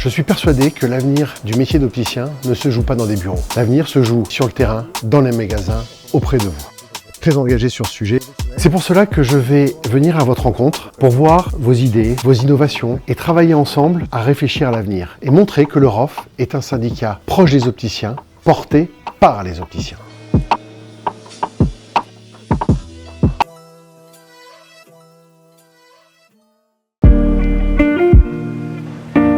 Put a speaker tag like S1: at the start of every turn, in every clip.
S1: Je suis persuadé que l'avenir du métier d'opticien ne se joue pas dans des bureaux. L'avenir se joue sur le terrain, dans les magasins, auprès de vous. Très engagé sur ce sujet. C'est pour cela que je vais venir à votre rencontre pour voir vos idées, vos innovations et travailler ensemble à réfléchir à l'avenir et montrer que le ROF est un syndicat proche des opticiens, porté par les opticiens.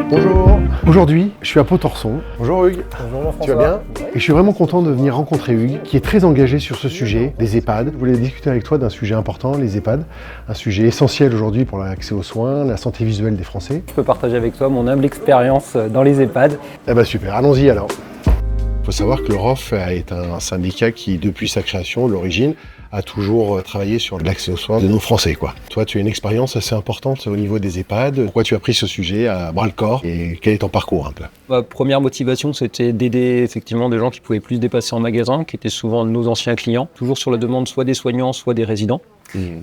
S1: Bonjour. Aujourd'hui, je suis à Pontorson. Bonjour Hugues.
S2: Bonjour Jean-François.
S1: Tu vas bien?
S2: Ouais.
S1: Et je suis vraiment content de venir rencontrer Hugues, qui est très engagé sur ce sujet, des EHPAD. Je voulais discuter avec toi d'un sujet important, les EHPAD. Un sujet essentiel aujourd'hui pour l'accès aux soins, la santé visuelle des Français.
S2: Je peux partager avec toi mon humble expérience dans les EHPAD.
S1: Eh ben super, allons-y alors. Il faut savoir que le ROF est un syndicat qui, depuis sa création, l'origine, a toujours travaillé sur l'accès aux soins de nos Français, quoi. Toi, tu as une expérience assez importante au niveau des EHPAD. Pourquoi tu as pris ce sujet à bras-le-corps et quel est ton parcours un peu?
S2: Ma première motivation, c'était d'aider effectivement des gens qui pouvaient plus se dépasser en magasin, qui étaient souvent nos anciens clients, toujours sur la demande soit des soignants, soit des résidents.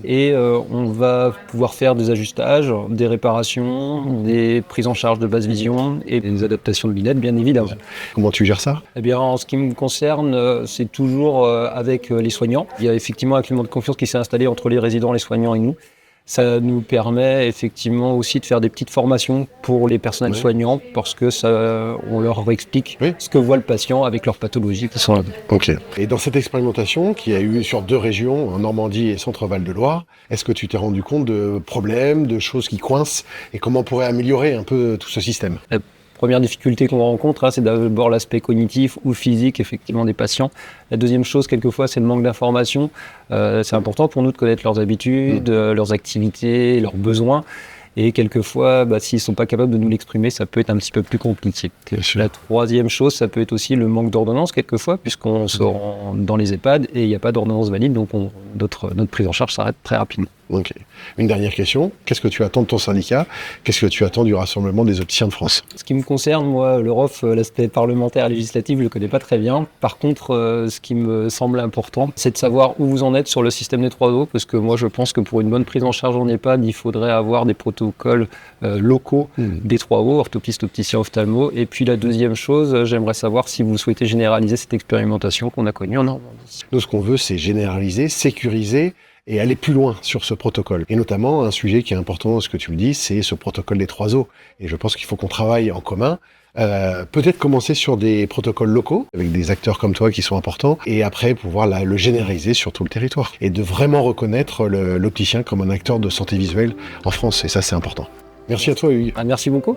S2: Et on va pouvoir faire des ajustages, des réparations, des prises en charge de basse vision et des adaptations de lunettes, bien évidemment.
S1: Comment tu gères ça?
S2: Eh bien, en ce qui me concerne, c'est toujours avec les soignants. Il y a effectivement un climat de confiance qui s'est installé entre les résidents, les soignants et nous. Ça nous permet effectivement aussi de faire des petites formations pour les personnels soignants parce que on leur explique ce que voit le patient avec leurs pathologies qui sont là.
S1: Ok. Et dans cette expérimentation qui a eu sur 2 régions, en Normandie et Centre-Val de Loire, est-ce que tu t'es rendu compte de problèmes, de choses qui coincent et comment on pourrait améliorer un peu tout ce système?
S2: Première difficulté qu'on rencontre, c'est d'abord l'aspect cognitif ou physique effectivement des patients. La deuxième chose, quelquefois, c'est le manque d'informations. C'est important pour nous de connaître leurs habitudes, leurs activités, leurs besoins. Et quelquefois, s'ils ne sont pas capables de nous l'exprimer, ça peut être un petit peu plus compliqué. La troisième chose, ça peut être aussi le manque d'ordonnance quelquefois, puisqu'on se rend dans les EHPAD et il n'y a pas d'ordonnance valide, donc notre prise en charge s'arrête très rapidement.
S1: Ok. Une dernière question, qu'est-ce que tu attends de ton syndicat? Qu'est-ce que tu attends du Rassemblement des opticiens de France?
S2: Ce qui me concerne, moi, le ROF, l'aspect parlementaire et législatif, je ne le connais pas très bien. Par contre, ce qui me semble important, c'est de savoir où vous en êtes sur le système des 3O, parce que moi, je pense que pour une bonne prise en charge en EHPAD, il faudrait avoir des protocoles locaux des 3O, orthoptiste, opticien, ophtalmo. Et puis la deuxième chose, j'aimerais savoir si vous souhaitez généraliser cette expérimentation qu'on a connue en Normandie.
S1: Nous, ce qu'on veut, c'est généraliser, sécuriser et aller plus loin sur ce protocole. Et notamment, un sujet qui est important dans ce que tu me dis, c'est ce protocole des 3O. Et je pense qu'il faut qu'on travaille en commun. Peut-être commencer sur des protocoles locaux, avec des acteurs comme toi qui sont importants, et après pouvoir le généraliser sur tout le territoire. Et de vraiment reconnaître l'opticien comme un acteur de santé visuelle en France. Et ça, c'est important. Merci à toi, Hugues.
S2: Merci beaucoup.